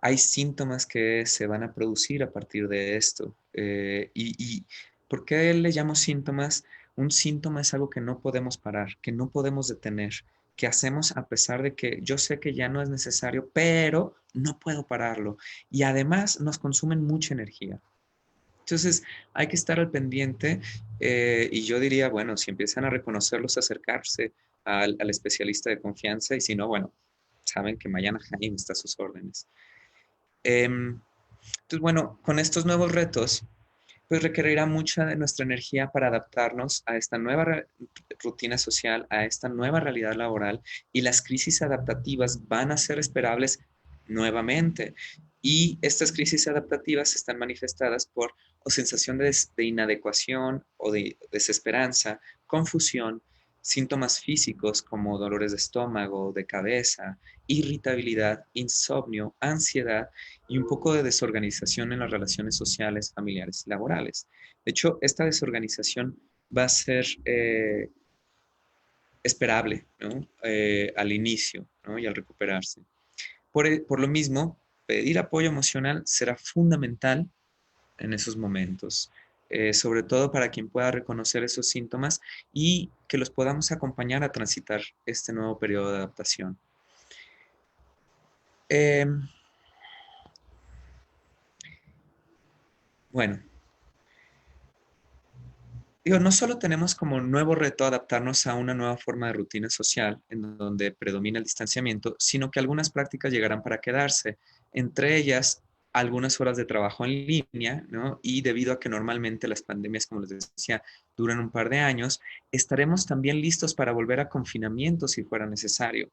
Hay síntomas que se van a producir a partir de esto. Y ¿por qué le llamo síntomas? Un síntoma es algo que no podemos parar, que no podemos detener, que hacemos a pesar de que yo sé que ya no es necesario, pero no puedo pararlo. Y además nos consumen mucha energía. Entonces hay que estar al pendiente, y yo diría, bueno, si empiezan a reconocerlos, acercarse al especialista de confianza y si no, bueno, saben que Mariana Jaime está a sus órdenes. Entonces, bueno, con estos nuevos retos, pues requerirá mucha de nuestra energía para adaptarnos a esta nueva rutina social, a esta nueva realidad laboral, y las crisis adaptativas van a ser esperables nuevamente. Y estas crisis adaptativas están manifestadas por o sensación de inadecuación o de desesperanza, confusión, síntomas físicos como dolores de estómago, de cabeza, irritabilidad, insomnio, ansiedad y un poco de desorganización en las relaciones sociales, familiares y laborales. De hecho, esta desorganización va a ser esperable, ¿no? Al inicio, ¿no? Y al recuperarse. Por lo mismo, pedir apoyo emocional será fundamental en esos momentos, sobre todo para quien pueda reconocer esos síntomas y que los podamos acompañar a transitar este nuevo periodo de adaptación. Eh, bueno, digo, no solo tenemos como nuevo reto adaptarnos a una nueva forma de rutina social en donde predomina el distanciamiento, sino que algunas prácticas llegarán para quedarse, entre ellas algunas horas de trabajo en línea, ¿no? Y debido a que normalmente las pandemias, como les decía, duran un par de años, estaremos también listos para volver a confinamiento si fuera necesario.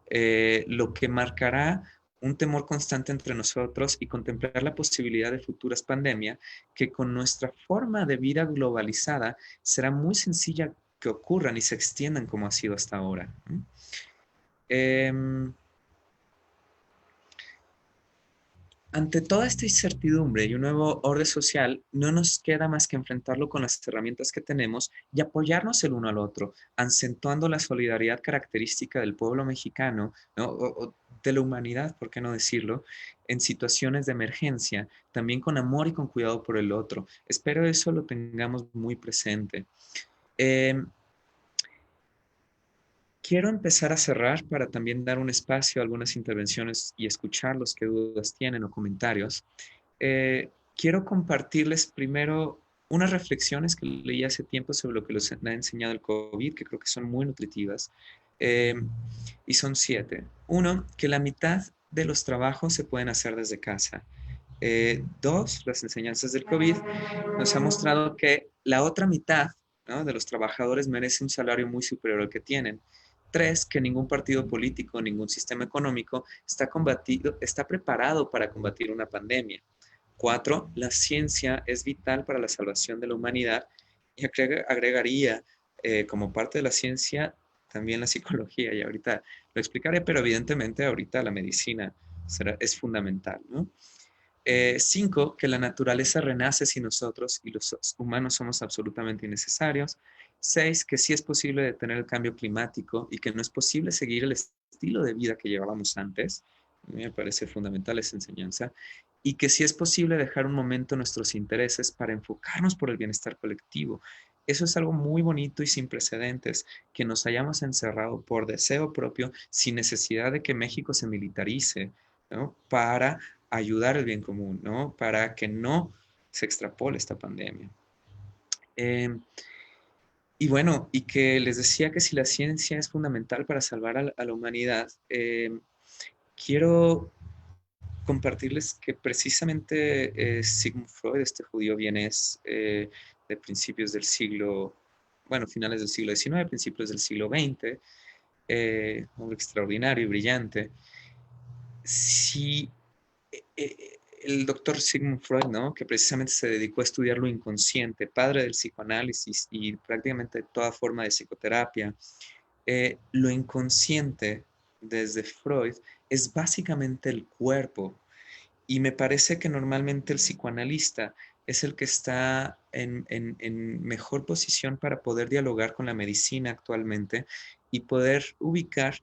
lo que marcará un temor constante entre nosotros y contemplar la posibilidad de futuras pandemias que con nuestra forma de vida globalizada será muy sencilla que ocurran y se extiendan como ha sido hasta ahora. Ante toda esta incertidumbre y un nuevo orden social, no nos queda más que enfrentarlo con las herramientas que tenemos y apoyarnos el uno al otro, acentuando la solidaridad característica del pueblo mexicano, ¿no? O de la humanidad, por qué no decirlo, en situaciones de emergencia, también con amor y con cuidado por el otro. Espero eso lo tengamos muy presente. Eh, Quiero empezar a cerrar para también dar un espacio a algunas intervenciones y escuchar los que dudas tienen o comentarios. Quiero compartirles primero unas reflexiones que leí hace tiempo sobre lo que les ha enseñado el COVID, que creo que son muy nutritivas, eh, y son 7. Uno, que la mitad de los trabajos se pueden hacer desde casa. Dos, las enseñanzas del COVID nos ha mostrado que la otra mitad, ¿no?, de los trabajadores merece un salario muy superior al que tienen. Tres, que ningún partido político, ningún sistema económico está preparado para combatir una pandemia. Cuatro, la ciencia es vital para la salvación de la humanidad y agregaría como parte de la ciencia también la psicología, y ahorita lo explicaré, pero evidentemente ahorita la medicina es fundamental, ¿no? Cinco, que la naturaleza renace sin nosotros y los humanos somos absolutamente innecesarios. Seis, que sí es posible detener el cambio climático y que no es posible seguir el estilo de vida que llevábamos antes. A mí me parece fundamental esa enseñanza. Y que sí es posible dejar un momento nuestros intereses para enfocarnos por el bienestar colectivo. Eso es algo muy bonito y sin precedentes, que nos hayamos encerrado por deseo propio, sin necesidad de que México se militarice, ¿no?, para ayudar al bien común, ¿no?, para que no se extrapole esta pandemia. Y bueno, y que les decía que si la ciencia es fundamental para salvar a la humanidad, quiero compartirles que precisamente Sigmund Freud, este judío vienés de principios del siglo, bueno, finales del siglo XIX, principios del siglo XX, hombre extraordinario y brillante, si el doctor Sigmund Freud, ¿no?, que precisamente se dedicó a estudiar lo inconsciente, padre del psicoanálisis y prácticamente toda forma de psicoterapia, lo inconsciente desde Freud es básicamente el cuerpo. Y me parece que normalmente el psicoanalista es el que está en mejor posición para poder dialogar con la medicina actualmente y poder ubicar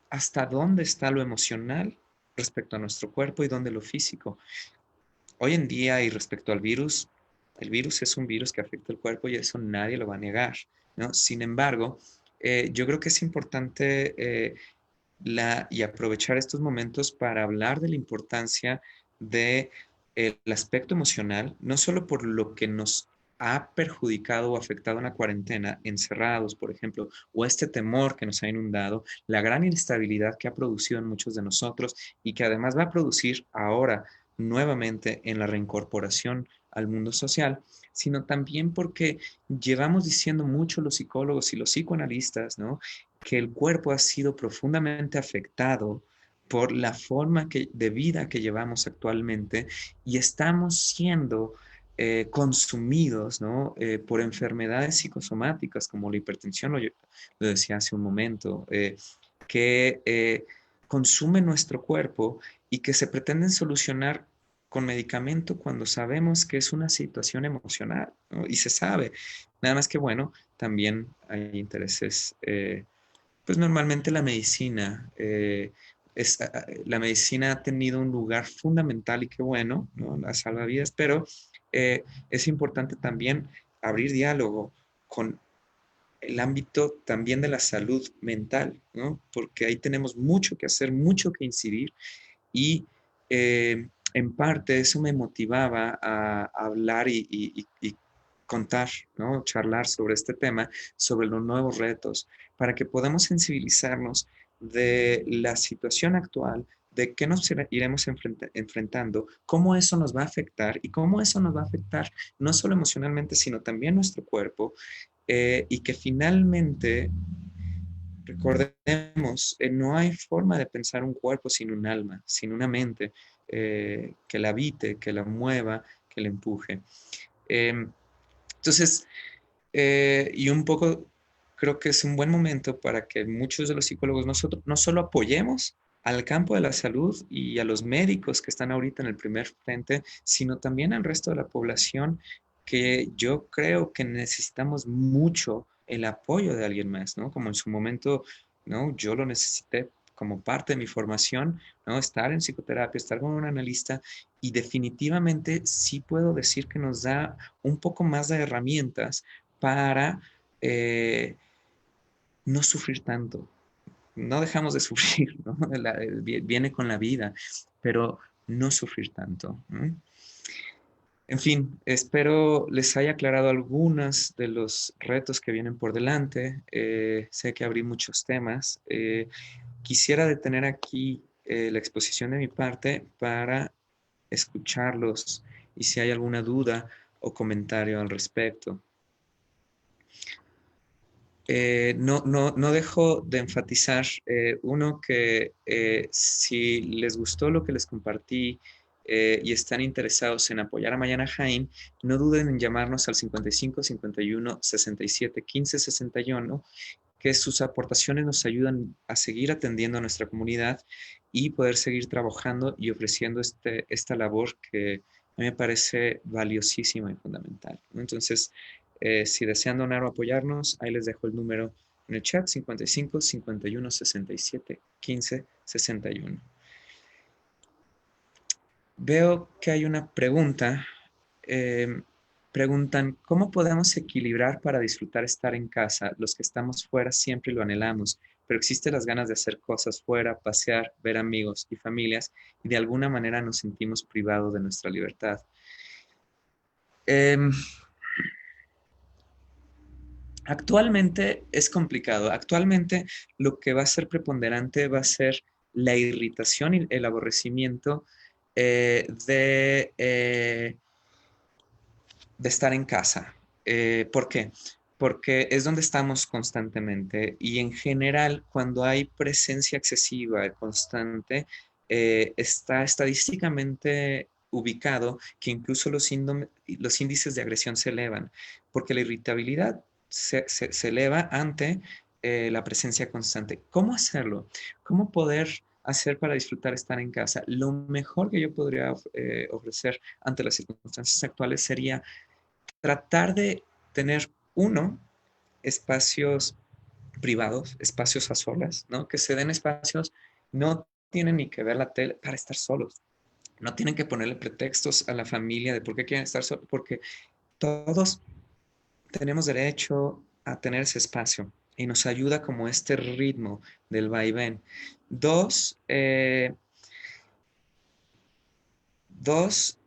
hasta dónde está lo emocional respecto a nuestro cuerpo y dónde lo físico. Hoy en día, y respecto al virus, el virus es un virus que afecta el cuerpo y eso nadie lo va a negar, ¿no? Sin embargo, yo creo que es importante y aprovechar estos momentos para hablar de la importancia del aspecto emocional, no solo por lo que nos ha perjudicado o afectado en la cuarentena, encerrados, por ejemplo, o este temor que nos ha inundado, la gran inestabilidad que ha producido en muchos de nosotros y que además va a producir ahora nuevamente en la reincorporación al mundo social, sino también porque llevamos diciendo mucho los psicólogos y los psicoanalistas, ¿no?, que el cuerpo ha sido profundamente afectado por la forma de vida que llevamos actualmente y estamos siendo consumidos, ¿no?, por enfermedades psicosomáticas como la hipertensión, lo decía hace un momento, que consumen nuestro cuerpo y que se pretenden solucionar con medicamento cuando sabemos que es una situación emocional, ¿no?, y se sabe. Nada más que, bueno, también hay intereses, pues normalmente la medicina, la medicina ha tenido un lugar fundamental y qué bueno, ¿no?, la salvavidas, pero es importante también abrir diálogo con el ámbito también de la salud mental, ¿no?, porque ahí tenemos mucho que hacer, mucho que incidir y en parte eso me motivaba a hablar y contar, ¿no?, charlar sobre este tema, sobre los nuevos retos, para que podamos sensibilizarnos de la situación actual, de qué nos iremos enfrentando, cómo eso nos va a afectar y cómo eso nos va a afectar no solo emocionalmente, sino también nuestro cuerpo, y que finalmente recordemos, no hay forma de pensar un cuerpo sin un alma, sin una mente que la habite, que la mueva, que la empuje. Entonces, y un poco creo que es un buen momento para que muchos de los psicólogos nosotros no solo apoyemos al campo de la salud y a los médicos que están ahorita en el primer frente, sino también al resto de la población que yo creo que necesitamos mucho el apoyo de alguien más, ¿no? Como en su momento, ¿no? Yo lo necesité como parte de mi formación, ¿no? Estar en psicoterapia, estar con un analista y definitivamente sí puedo decir que nos da un poco más de herramientas para no sufrir tanto. No dejamos de sufrir, ¿no? Viene con la vida, pero no sufrir tanto. ¿No? En fin, espero les haya aclarado algunos de los retos que vienen por delante. Sé que abrí muchos temas. Quisiera detener aquí la exposición de mi parte para escucharlos y si hay alguna duda o comentario al respecto. No dejo de enfatizar, uno, que si les gustó lo que les compartí y están interesados en apoyar a Mariana Jaime, no duden en llamarnos al 55 51 67 15 61, que sus aportaciones nos ayudan a seguir atendiendo a nuestra comunidad y poder seguir trabajando y ofreciendo esta labor que a mí me parece valiosísima y fundamental, ¿no? Entonces, si desean donar o apoyarnos, ahí les dejo el número en el chat: 55 51 67 15 61. Veo que hay una pregunta. Eh, Preguntan, ¿cómo podemos equilibrar para disfrutar estar en casa? Los que estamos fuera siempre lo anhelamos, pero existen las ganas de hacer cosas fuera, pasear, ver amigos y familias, y de alguna manera nos sentimos privados de nuestra libertad. Eh, Actualmente es complicado. Actualmente lo que va a ser preponderante va a ser la irritación y el aborrecimiento de estar en casa. ¿Por qué? Porque es donde estamos constantemente y en general cuando hay presencia excesiva, constante, está estadísticamente ubicado que incluso los índices de agresión se elevan, porque la irritabilidad se eleva ante la presencia constante. ¿Cómo hacerlo? ¿Cómo poder hacer para disfrutar estar en casa? Lo mejor que yo podría ofrecer ante las circunstancias actuales sería tratar de tener, uno, espacios privados, espacios a solas, ¿no? Que se den espacios, no tienen ni que ver la tele para estar solos. No tienen que ponerle pretextos a la familia de por qué quieren estar solos, porque todos tenemos derecho a tener ese espacio y nos ayuda como este ritmo del vaivén. Dos, dos,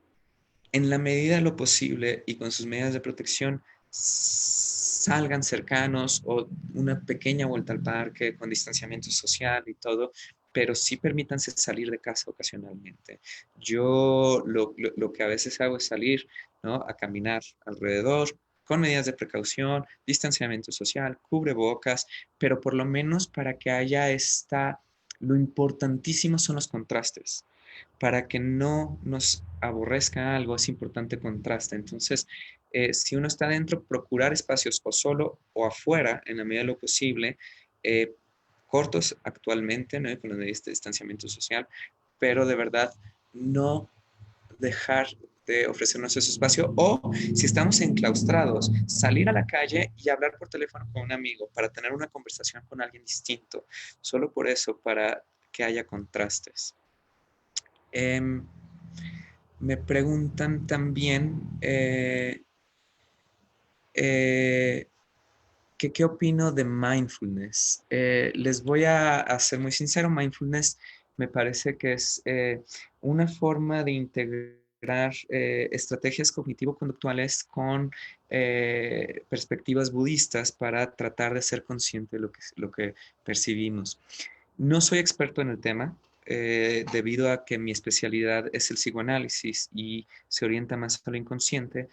en la medida de lo posible y con sus medidas de protección, salgan cercanos o una pequeña vuelta al parque con distanciamiento social y todo, pero sí permítanse salir de casa ocasionalmente. Yo lo que a veces hago es salir, ¿no? A caminar alrededor con medidas de precaución, distanciamiento social, cubrebocas, pero por lo menos para que haya lo importantísimo son los contrastes. Para que no nos aborrezca algo, es importante contraste. Entonces, si uno está dentro, procurar espacios o solo o afuera, en la medida de lo posible, eh, cortos actualmente, ¿no? Con la medidas de distanciamiento social, pero de verdad no dejar de ofrecernos ese espacio, o si estamos enclaustrados, salir a la calle y hablar por teléfono con un amigo para tener una conversación con alguien distinto, solo por eso, para que haya contrastes. Me preguntan también eh, que qué opino de mindfulness. Les voy a ser muy sincero, mindfulness me parece que es una forma de integrar estrategias cognitivo-conductuales con perspectivas budistas para tratar de ser consciente de lo que percibimos. No soy experto en el tema, debido a que mi especialidad es el psicoanálisis y se orienta más a lo inconsciente.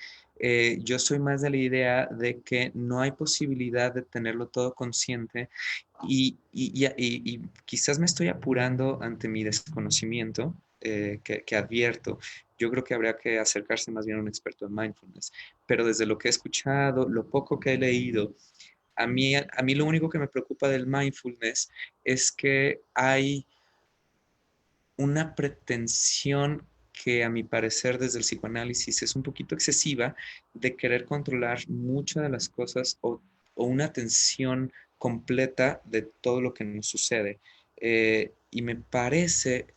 Yo soy más de la idea de que no hay posibilidad de tenerlo todo consciente Y quizás me estoy apurando ante mi desconocimiento que advierto. Yo creo que habría que acercarse más bien a un experto en mindfulness, pero desde lo que he escuchado, lo poco que he leído, a mí lo único que me preocupa del mindfulness es que hay una pretensión que a mi parecer desde el psicoanálisis es un poquito excesiva de querer controlar muchas de las cosas o una atención completa de todo lo que nos sucede. Y me parece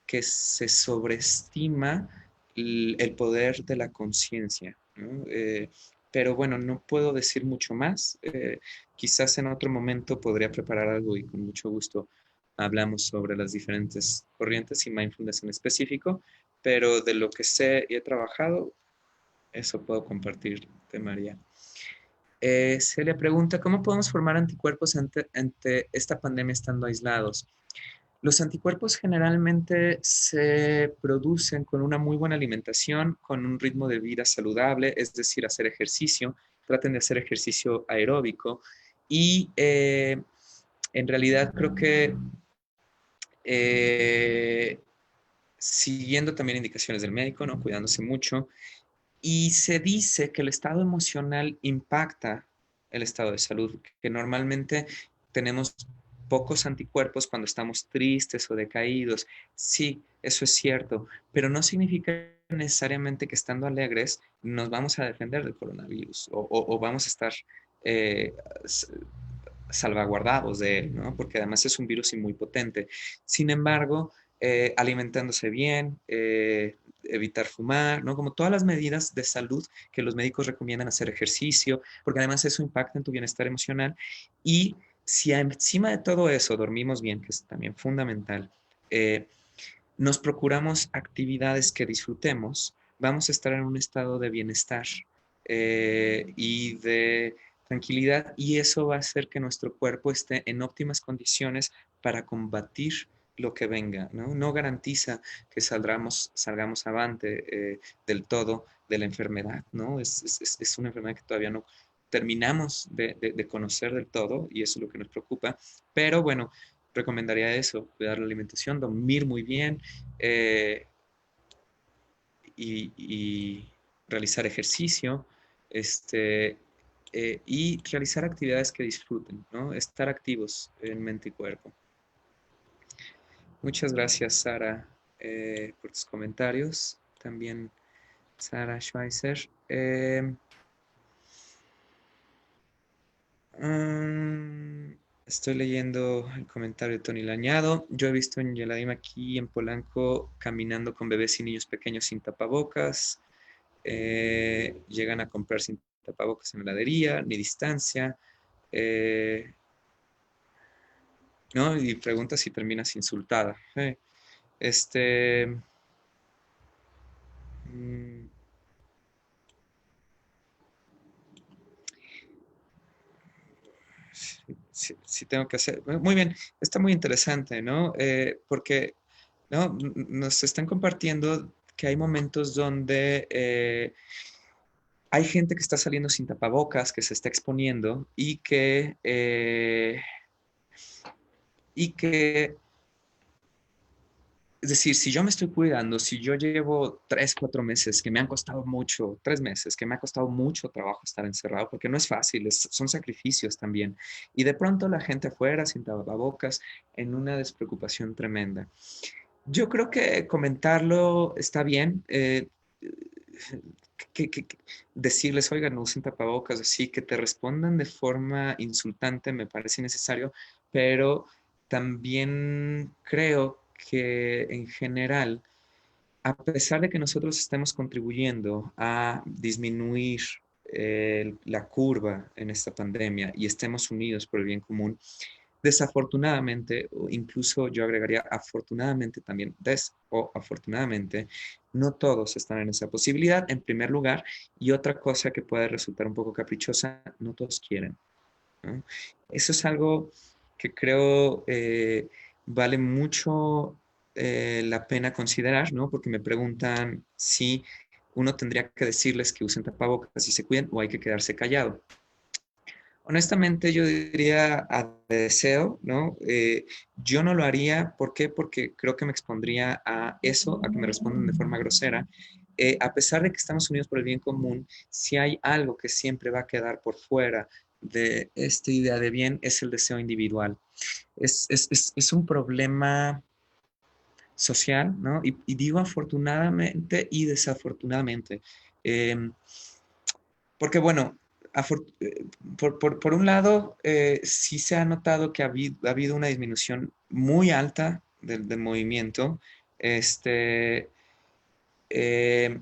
que se sobreestima el poder de la conciencia, ¿no? Pero bueno, no puedo decir mucho más. Quizás en otro momento podría preparar algo y con mucho gusto hablamos sobre las diferentes corrientes y mindfulness en específico, pero de lo que sé y he trabajado, eso puedo compartir de María. Celia pregunta, ¿cómo podemos formar anticuerpos ante esta pandemia estando aislados? Los anticuerpos generalmente se producen con una muy buena alimentación, con un ritmo de vida saludable, es decir, hacer ejercicio. Traten de hacer ejercicio aeróbico y en realidad creo que eh, siguiendo también indicaciones del médico, ¿no? Cuidándose mucho. Y se dice que el estado emocional impacta el estado de salud, que normalmente tenemos pocos anticuerpos cuando estamos tristes o decaídos. Sí, eso es cierto, pero no significa necesariamente que estando alegres nos vamos a defender del coronavirus o vamos a estar eh, salvaguardados de él, ¿no? Porque además es un virus muy potente. Sin embargo, alimentándose bien, evitar fumar, ¿no? Como todas las medidas de salud que los médicos recomiendan, hacer ejercicio, porque además eso impacta en tu bienestar emocional. Y si encima de todo eso dormimos bien, que es también fundamental, nos procuramos actividades que disfrutemos, vamos a estar en un estado de bienestar y de tranquilidad y eso va a hacer que nuestro cuerpo esté en óptimas condiciones para combatir lo que venga, ¿no? No garantiza que salgamos avante del todo de la enfermedad, ¿no? Es una enfermedad que todavía no terminamos de conocer del todo y eso es lo que nos preocupa, pero bueno, recomendaría eso, cuidar la alimentación, dormir muy bien eh, y realizar ejercicio y realizar actividades que disfruten, ¿no? Estar activos en mente y cuerpo. Muchas gracias, Sara, por tus comentarios. También Sara Schweizer. Estoy leyendo el comentario de Tony Lañado. Yo he visto en Yeladim aquí en Polanco caminando con bebés y niños pequeños sin tapabocas. Llegan a comprar sin tapabocas en la heladería, ni distancia. ¿No? Y pregunta si terminas insultada. Este. mm, sí tengo que hacer. Muy bien, está muy interesante, ¿no? Porque ¿no? Nos están compartiendo que hay momentos donde hay gente que está saliendo sin tapabocas, que se está exponiendo y que, es decir, si yo me estoy cuidando, si yo llevo 3, 4 meses que me han costado mucho, 3 meses que me ha costado mucho trabajo estar encerrado, porque no es fácil, son sacrificios también. Y de pronto la gente afuera sin tapabocas en una despreocupación tremenda. Yo creo que comentarlo está bien. Decirles, oigan, no usen tapabocas, así que te respondan de forma insultante me parece necesario, pero también creo que en general, a pesar de que nosotros estemos contribuyendo a disminuir la curva en esta pandemia y estemos unidos por el bien común, desafortunadamente, o incluso yo agregaría afortunadamente también, o afortunadamente, no todos están en esa posibilidad, en primer lugar, y otra cosa que puede resultar un poco caprichosa, no todos quieren, ¿no? Eso es algo que creo vale mucho la pena considerar, ¿no? Porque me preguntan si uno tendría que decirles que usen tapabocas y se cuiden o hay que quedarse callado. Honestamente, yo diría a deseo, ¿no? Yo no lo haría, ¿por qué? Porque creo que me expondría a eso, a que me respondan de forma grosera. A pesar de que estamos unidos por el bien común, si hay algo que siempre va a quedar por fuera de esta idea de bien, es el deseo individual. Es un problema social, ¿no? Y digo afortunadamente y desafortunadamente. Eh, Porque bueno, por un lado, sí se ha notado que ha habido una disminución muy alta del movimiento. Este, eh,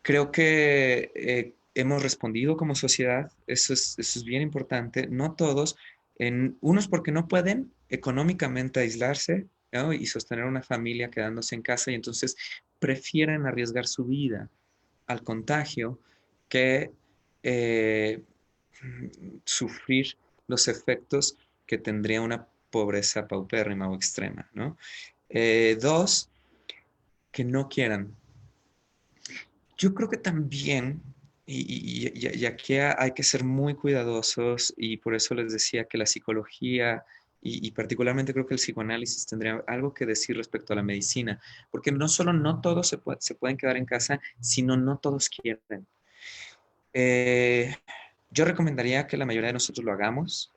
Creo que hemos respondido como sociedad, eso es bien importante, no todos, unos porque no pueden económicamente aislarse, ¿no? Y sostener una familia quedándose en casa y entonces prefieren arriesgar su vida al contagio que eh, sufrir los efectos que tendría una pobreza paupérrima o extrema, ¿no? Dos, que no quieran. Yo creo que también, y aquí hay que ser muy cuidadosos, y por eso les decía que la psicología y particularmente creo que el psicoanálisis tendría algo que decir respecto a la medicina, porque no solo no todos se pueden quedar en casa, sino no todos quieren. Eh, yo recomendaría que la mayoría de nosotros lo hagamos.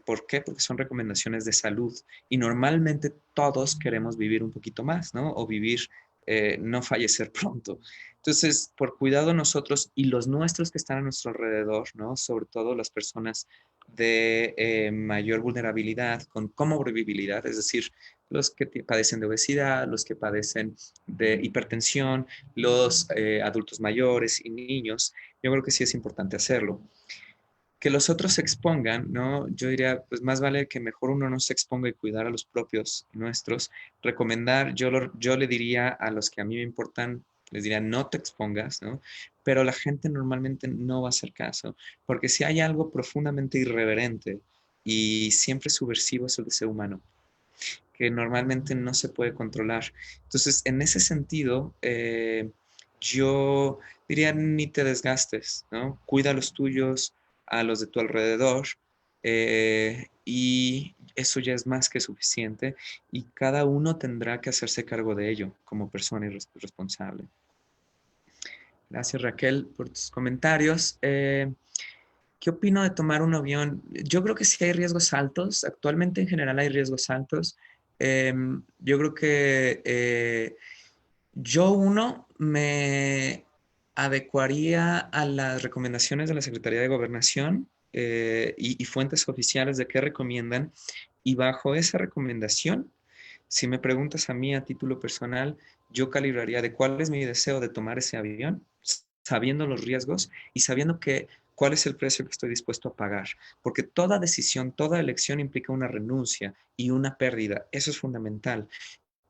¿Por qué? Porque son recomendaciones de salud y normalmente todos queremos vivir un poquito más, ¿no? O vivir, no fallecer pronto. Entonces, por cuidado nosotros y los nuestros que están a nuestro alrededor, ¿no? Sobre todo las personas de mayor vulnerabilidad, con comorbilidad, es decir, los que padecen de obesidad, los que padecen de hipertensión, los adultos mayores y niños, yo creo que sí es importante hacerlo. Que los otros se expongan, ¿no? Yo diría, pues más vale que mejor uno no se exponga y cuidar a los propios nuestros. Recomendar, yo le diría a los que a mí me importan, les diría, no te expongas, ¿no? Pero la gente normalmente no va a hacer caso, porque si hay algo profundamente irreverente y siempre subversivo es el deseo humano, que normalmente no se puede controlar. Entonces, en ese sentido, yo diría, ni te desgastes, ¿no? Cuida a los tuyos, a los de tu alrededor, y eso ya es más que suficiente y cada uno tendrá que hacerse cargo de ello como persona responsable. Gracias, Raquel, por tus comentarios. ¿Qué opino de tomar un avión? Yo creo que sí hay riesgos altos. Actualmente en general hay riesgos altos. Yo creo que yo uno me adecuaría a las recomendaciones de la Secretaría de Gobernación y fuentes oficiales de qué recomiendan. Y bajo esa recomendación, si me preguntas a mí a título personal, yo calibraría de cuál es mi deseo de tomar ese avión, sabiendo los riesgos y sabiendo que cuál es el precio que estoy dispuesto a pagar. Porque toda decisión, toda elección implica una renuncia y una pérdida. Eso es fundamental.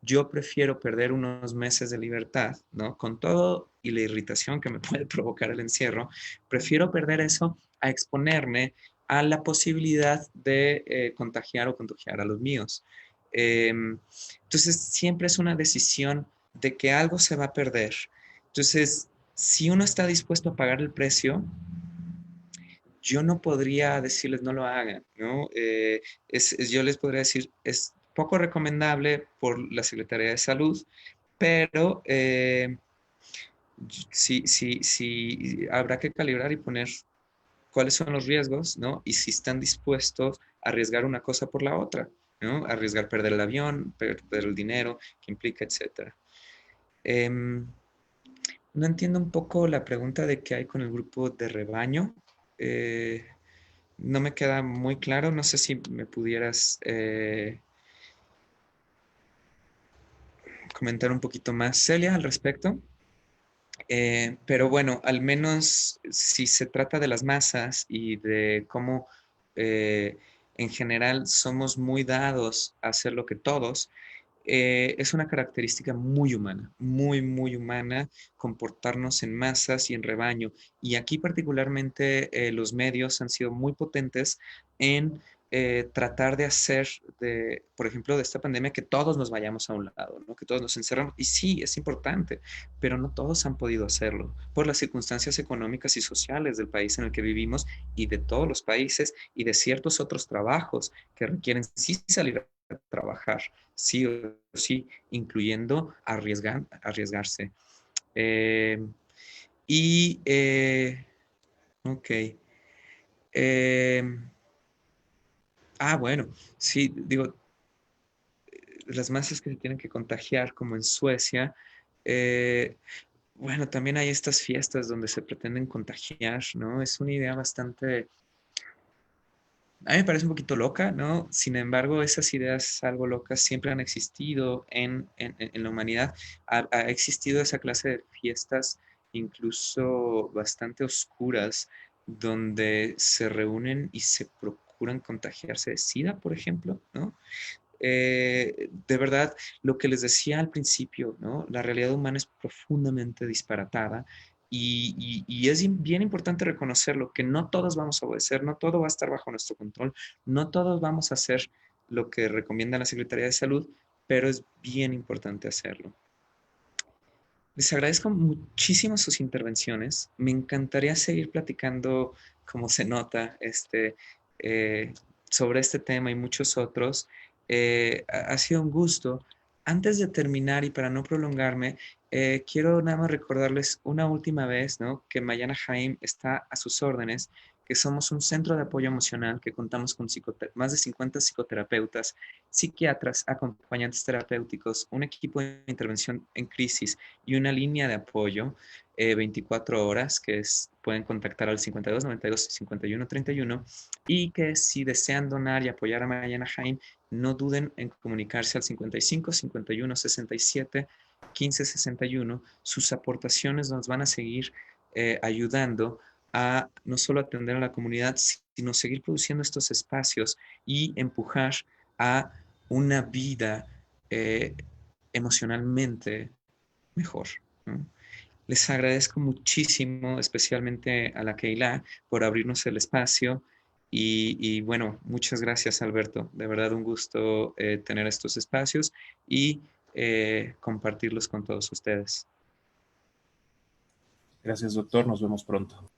Yo prefiero perder unos meses de libertad, ¿no? Con todo y la irritación que me puede provocar el encierro, prefiero perder eso a exponerme a la posibilidad de contagiar o contagiar a los míos. Entonces, siempre es una decisión de que algo se va a perder. Entonces, si uno está dispuesto a pagar el precio, yo no podría decirles no lo hagan, ¿no? Yo les podría decir, es poco recomendable por la Secretaría de Salud, pero sí, habrá que calibrar y poner cuáles son los riesgos, ¿no? Y si están dispuestos a arriesgar una cosa por la otra, ¿no? Arriesgar perder el avión, perder el dinero que implica, etcétera. No entiendo un poco la pregunta de qué hay con el grupo de rebaño. Eh, no me queda muy claro. No sé si me pudieras comentar un poquito más, Celia, al respecto. Pero bueno, al menos si se trata de las masas y de cómo eh, en general somos muy dados a hacer lo que todos, es una característica muy humana, muy humana, comportarnos en masas y en rebaño. Y aquí particularmente los medios han sido muy potentes en tratar de hacer, por ejemplo, de esta pandemia, que todos nos vayamos a un lado, ¿no? Que todos nos encerramos. Y sí, es importante, pero no todos han podido hacerlo por las circunstancias económicas y sociales del país en el que vivimos y de todos los países y de ciertos otros trabajos que requieren sí salir a trabajar, sí o sí, incluyendo arriesgarse. Eh, y, ok. Eh, bueno, sí, digo, las masas que se tienen que contagiar, como en Suecia, eh, bueno, también hay estas fiestas donde se pretenden contagiar, ¿no? Es una idea bastante, a mí me parece un poquito loca, ¿no? Sin embargo, esas ideas algo locas siempre han existido en la humanidad. Ha existido esa clase de fiestas, incluso bastante oscuras, donde se reúnen y se procuran contagiarse de SIDA, por ejemplo, ¿no? De verdad, lo que les decía al principio, ¿no? La realidad humana es profundamente disparatada y es bien importante reconocerlo, que no todos vamos a obedecer, no todo va a estar bajo nuestro control, no todos vamos a hacer lo que recomienda la Secretaría de Salud, pero es bien importante hacerlo. Les agradezco muchísimo sus intervenciones. Me encantaría seguir platicando, como se nota, eh, sobre este tema y muchos otros. Ha sido un gusto. Antes de terminar y para no prolongarme, quiero nada más recordarles una última vez, ¿no? Que Mayana Jaim está a sus órdenes, que somos un centro de apoyo emocional, que contamos con más de 50 psicoterapeutas, psiquiatras, acompañantes terapéuticos, un equipo de intervención en crisis y una línea de apoyo 24 horas pueden contactar al 52 92 51 31 y que si desean donar y apoyar a Mariana Jaime, no duden en comunicarse al 55 51 67 15 61. Sus aportaciones nos van a seguir ayudando a no solo atender a la comunidad, sino seguir produciendo estos espacios y empujar a una vida emocionalmente mejor, ¿no? Les agradezco muchísimo, especialmente a la Keila, por abrirnos el espacio. Bueno, muchas gracias, Alberto. De verdad, un gusto tener estos espacios y compartirlos con todos ustedes. Gracias, doctor. Nos vemos pronto.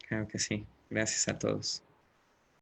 Creo que sí. Gracias a todos.